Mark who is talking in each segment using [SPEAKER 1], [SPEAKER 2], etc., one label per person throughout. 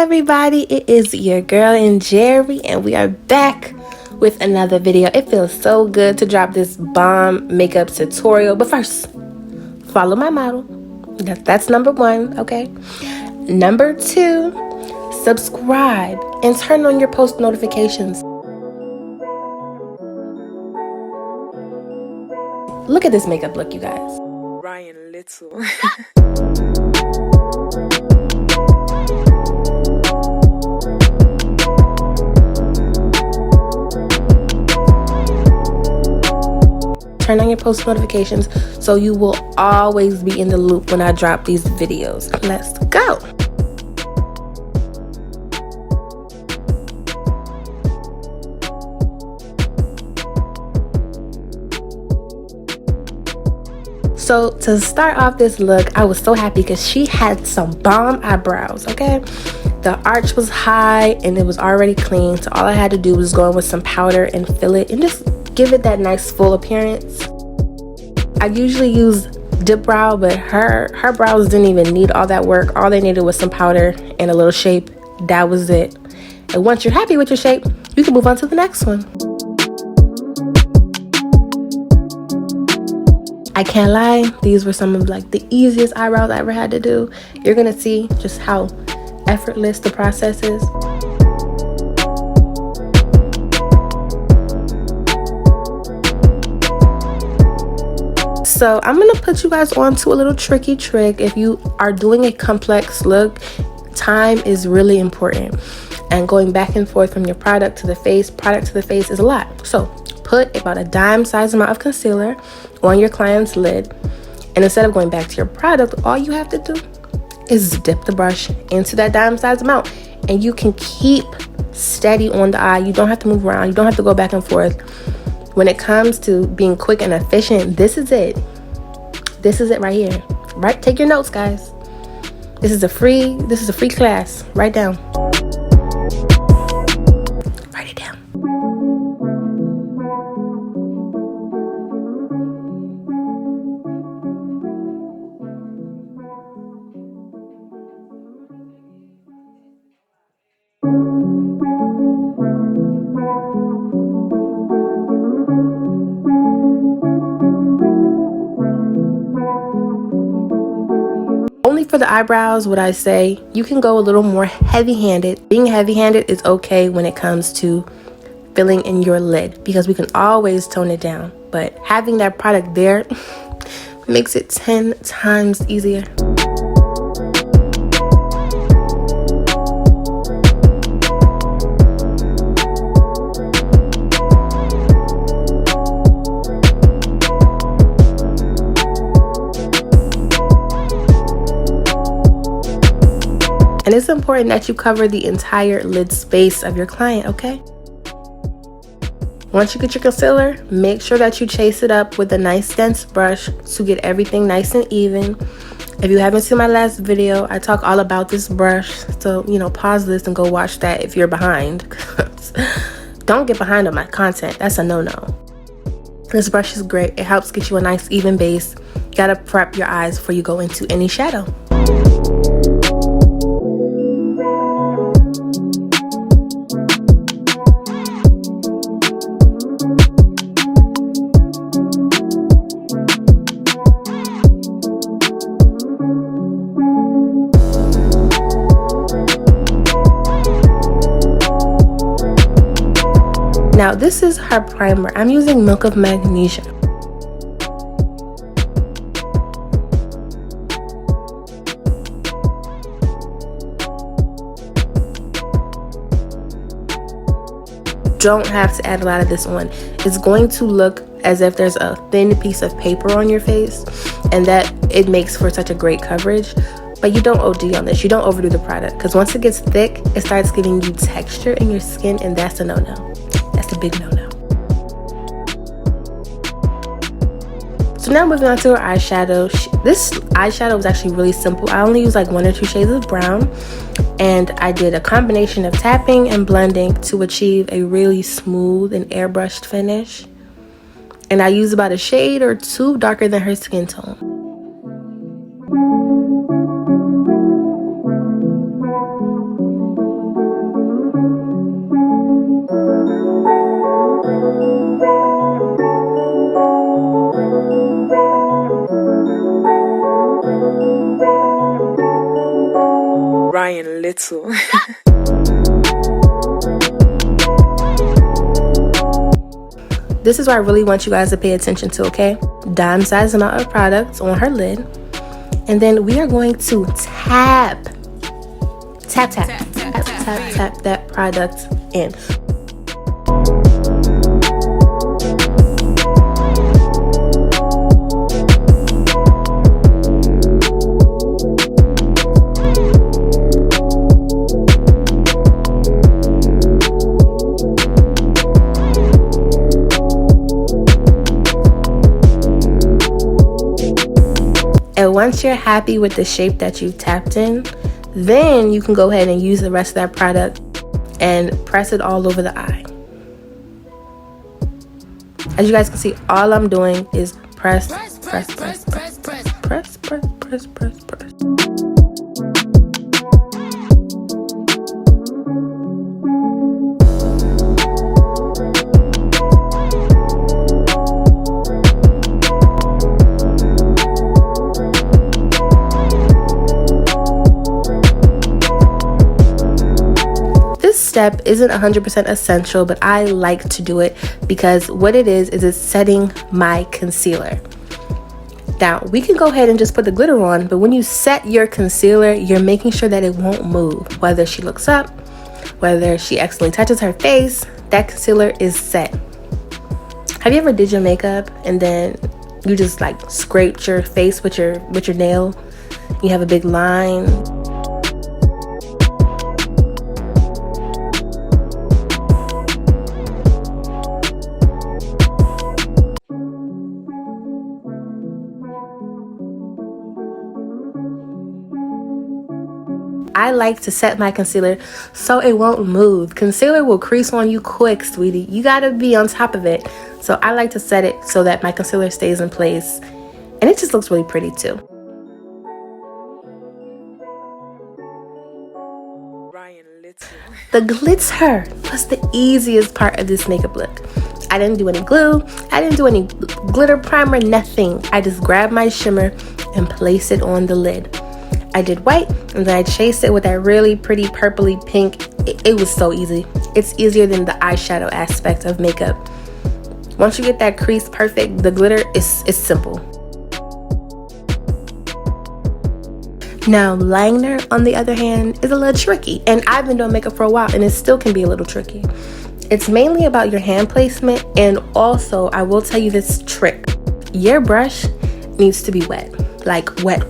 [SPEAKER 1] everybody, it is your girl and Jerry, and we are back with another video. It feels so good to drop this bomb makeup tutorial, but first, follow my model. That's number one, okay? Number two, subscribe and turn on your post notifications. Look at this makeup look, you guys.
[SPEAKER 2] Ryan Little.
[SPEAKER 1] Turn on your post notifications so you will always be in the loop when I drop these videos. Let's go. So to start off this look, I was so happy because she had some bomb eyebrows, okay? The arch was high and it was already clean, so all I had to do was go in with some powder and fill it and just give it that nice full appearance. I usually use dip brow, but her brows didn't even need all that work. All they needed was some powder and a little shape. That was it. And once you're happy with your shape, you can move on to the next one. I can't lie, these were some of like the easiest eyebrows I ever had to do. You're gonna see just how effortless the process is. So I'm gonna put you guys on to a little tricky trick. If you are doing a complex look, time is really important. And going back and forth from your product to the face is a lot. So put about a dime size amount of concealer on your client's lid. And instead of going back to your product, all you have to do is dip the brush into that dime size amount. And you can keep steady on the eye. You don't have to move around. You don't have to go back and forth. When it comes to being quick and efficient, this is it. This is it right here. Right? Take your notes, guys. This is a free class. Write down. Write it down. Only for the eyebrows would I say you can go a little more heavy-handed. Being heavy-handed is okay when it comes to filling in your lid because we can always tone it down. But having that product there makes it 10 times easier. And it's important that you cover the entire lid space of your client, okay? Once you get your concealer, make sure that you chase it up with a nice dense brush to get everything nice and even. If you haven't seen my last video, I talk all about this brush. So, pause this and go watch that if you're behind. Don't get behind on my content. That's a no-no. This brush is great. It helps get you a nice even base. You gotta prep your eyes before you go into any shadow. Now this is her primer. I'm using Milk of Magnesia. Don't have to add a lot of this on. It's going to look as if there's a thin piece of paper on your face, and that it makes for such a great coverage. But you don't OD on this. You don't overdo the product because once it gets thick, it starts giving you texture in your skin, and that's a no-no. That's a big no-no. So now moving on to her eyeshadow. This eyeshadow was actually really simple. I only used like 1 or 2 shades of brown, and I did a combination of tapping and blending to achieve a really smooth and airbrushed finish. And I used about a shade or 2 darker than her skin tone.
[SPEAKER 2] Ryan Little.
[SPEAKER 1] This is what I really want you guys to pay attention to, okay? Dime size amount of product on her lid. And then we are going to tap that product in. And once you're happy with the shape that you've tapped in, then you can go ahead and use the rest of that product and press it all over the eye. As you guys can see, all I'm doing is press. Step isn't 100% essential, but I like to do it because what it is it's setting my concealer. Now we can go ahead and just put the glitter on, but when you set your concealer, you're making sure that it won't move. Whether she looks up, whether she accidentally touches her face, that concealer is set. Have you ever did your makeup and then you just like scraped your face with your nail? You have a big line. I like to set my concealer so it won't move. Concealer will crease on you quick, sweetie. You gotta be on top of it. So I like to set it so that my concealer stays in place. And it just looks really pretty too.
[SPEAKER 2] Ryan Little.
[SPEAKER 1] The glitter was the easiest part of this makeup look. I didn't do any glue. I didn't do any glitter primer, nothing. I just grabbed my shimmer and placed it on the lid. I did white and then I chased it with that really pretty purpley pink. It was so easy. It's easier than the eyeshadow aspect of makeup. Once you get that crease perfect, the glitter is simple. Now liner on the other hand is a little tricky, and I've been doing makeup for a while and it still can be a little tricky. It's mainly about your hand placement, and also I will tell you this trick. Your brush needs to be wet, like wet.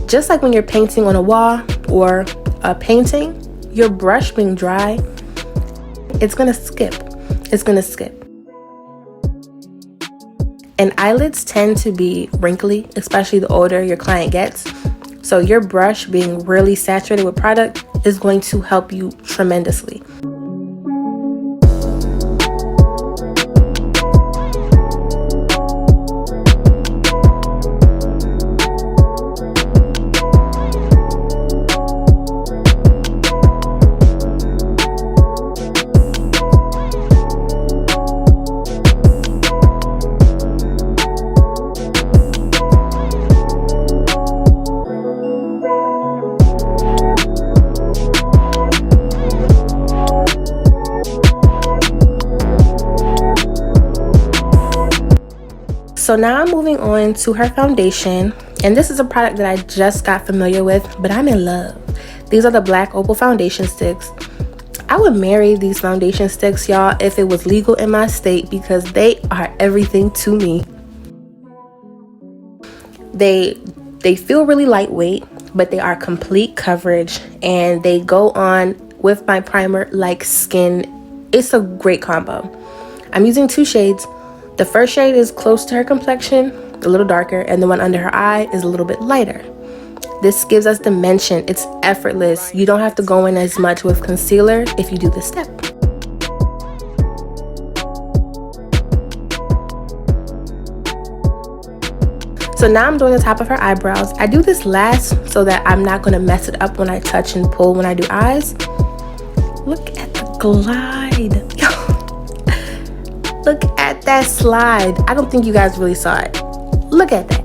[SPEAKER 1] Just like when you're painting on a wall or a painting, your brush being dry, it's gonna skip. And eyelids tend to be wrinkly, especially the older your client gets. So your brush being really saturated with product is going to help you tremendously. So now I'm moving on to her foundation, and this is a product that I just got familiar with, but I'm in love. These are the black opal foundation sticks. I would marry these foundation sticks, y'all, if it was legal in my state, because they are everything to me. They feel really lightweight, but they are complete coverage, and they go on with my primer like skin. It's a great combo. I'm using 2 shades. The first shade is close to her complexion, a little darker, and the one under her eye is a little bit lighter. This gives us dimension. It's effortless. You don't have to go in as much with concealer if you do this step. So now I'm doing the top of her eyebrows. I do this last so that I'm not going to mess it up when I touch and pull when I do eyes. Look at the glide. Look at that slide. I don't think you guys really saw it. Look at that.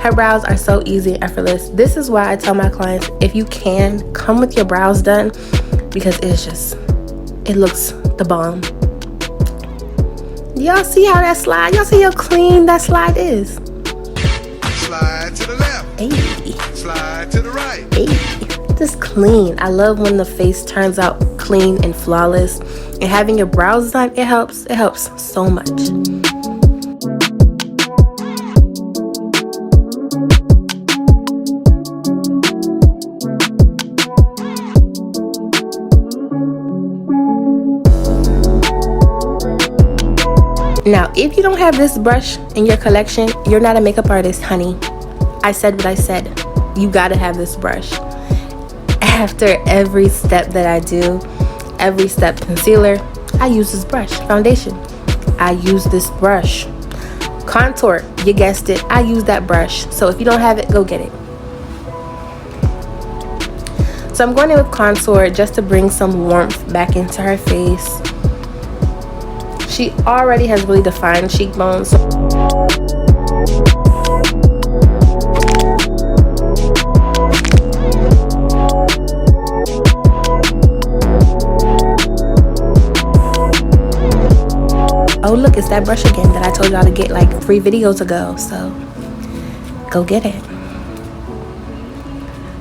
[SPEAKER 1] Her brows are so easy and effortless. This is why I tell my clients, if you can, come with your brows done, because it looks the bomb. Y'all see how that slide? Y'all see how clean that slide is?
[SPEAKER 3] Slide to the left.
[SPEAKER 1] Hey.
[SPEAKER 3] Slide to the right.
[SPEAKER 1] Hey. Just clean. I love when the face turns out clean and flawless. And having your brows done, it helps so much. Now, if you don't have this brush in your collection, you're not a makeup artist, honey. I said what I said. You gotta have this brush. After every step that I do, every step concealer, I use this brush. Foundation, I use this brush. Contour, you guessed it, I use that brush. So if you don't have it, go get it. So I'm going in with contour just to bring some warmth back into her face. She already has really defined cheekbones. Oh look, it's that brush again that I told y'all to get like 3 videos ago, so go get it.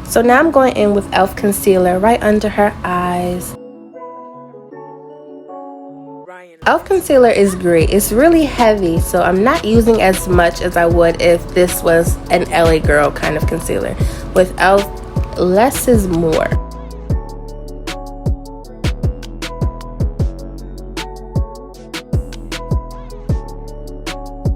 [SPEAKER 1] So now I'm going in with e.l.f. concealer right under her eyes. e.l.f. concealer is great. It's really heavy, so I'm not using as much as I would if this was an LA girl kind of concealer. With e.l.f., less is more.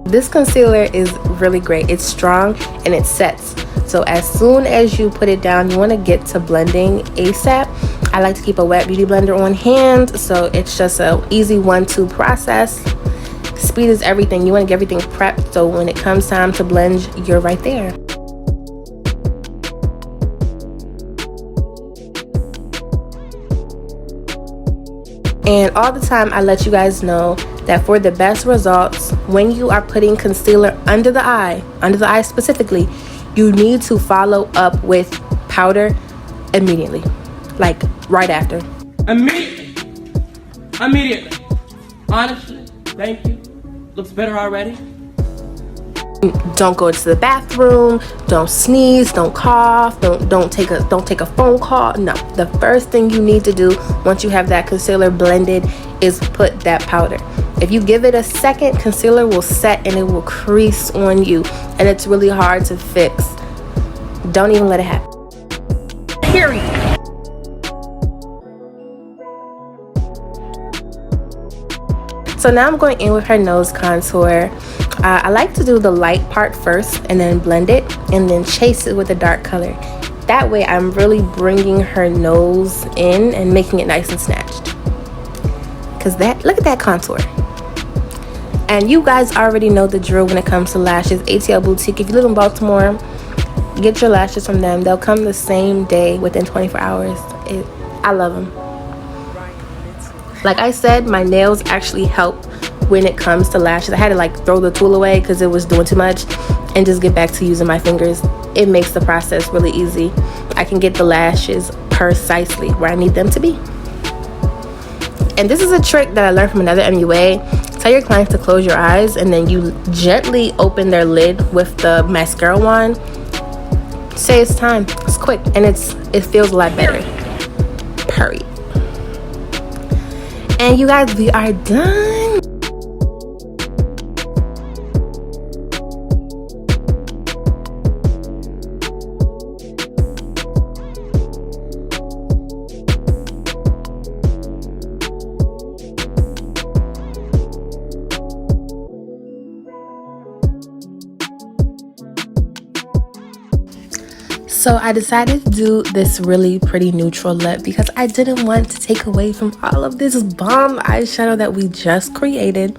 [SPEAKER 1] This concealer is really great. It's strong and it sets. So as soon as you put it down, you want to get to blending ASAP. I like to keep a wet beauty blender on hand, so it's just an easy 1-2 process. Speed is everything. You want to get everything prepped, so when it comes time to blend, you're right there. And all the time I let you guys know that for the best results, when you are putting concealer under the eye specifically, you need to follow up with powder immediately. Like right after.
[SPEAKER 4] Immediately. Honestly, thank you. Looks better already.
[SPEAKER 1] Don't go to the bathroom, don't sneeze, don't cough, don't take a phone call. No, the first thing you need to do once you have that concealer blended is put that powder. If you give it a second, concealer will set and it will crease on you, and it's really hard to fix. Don't even let it happen. Period. So now I'm going in with her nose contour. I like to do the light part first and then blend it and then chase it with a dark color. That way I'm really bringing her nose in and making it nice and snatched. Because look at that contour. And you guys already know the drill when it comes to lashes. ATL Boutique, if you live in Baltimore, get your lashes from them. They'll come the same day within 24 hours. I love them. Like I said, my nails actually help when it comes to lashes. I had to like throw the tool away because it was doing too much and just get back to using my fingers. It makes the process really easy. I can get the lashes precisely where I need them to be. And this is a trick that I learned from another MUA. Tell your clients to close your eyes and then you gently open their lid with the mascara wand. Say it's time. It's quick and it feels a lot better. Period. And you guys, we are done. So I decided to do this really pretty neutral lip because I didn't want to take away from all of this bomb eyeshadow that we just created.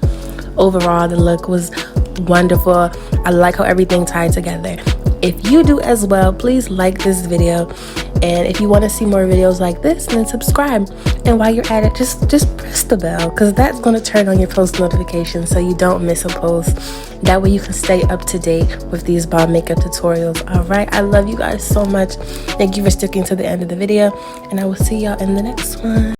[SPEAKER 1] Overall, the look was wonderful. I like how everything tied together. If you do as well, please like this video. And if you want to see more videos like this, then subscribe. And while you're at it, just press the bell, because that's going to turn on your post notifications so you don't miss a post. That way you can stay up to date with these bomb makeup tutorials. All right, I love you guys so much. Thank you for sticking to the end of the video, and I will see y'all in the next one.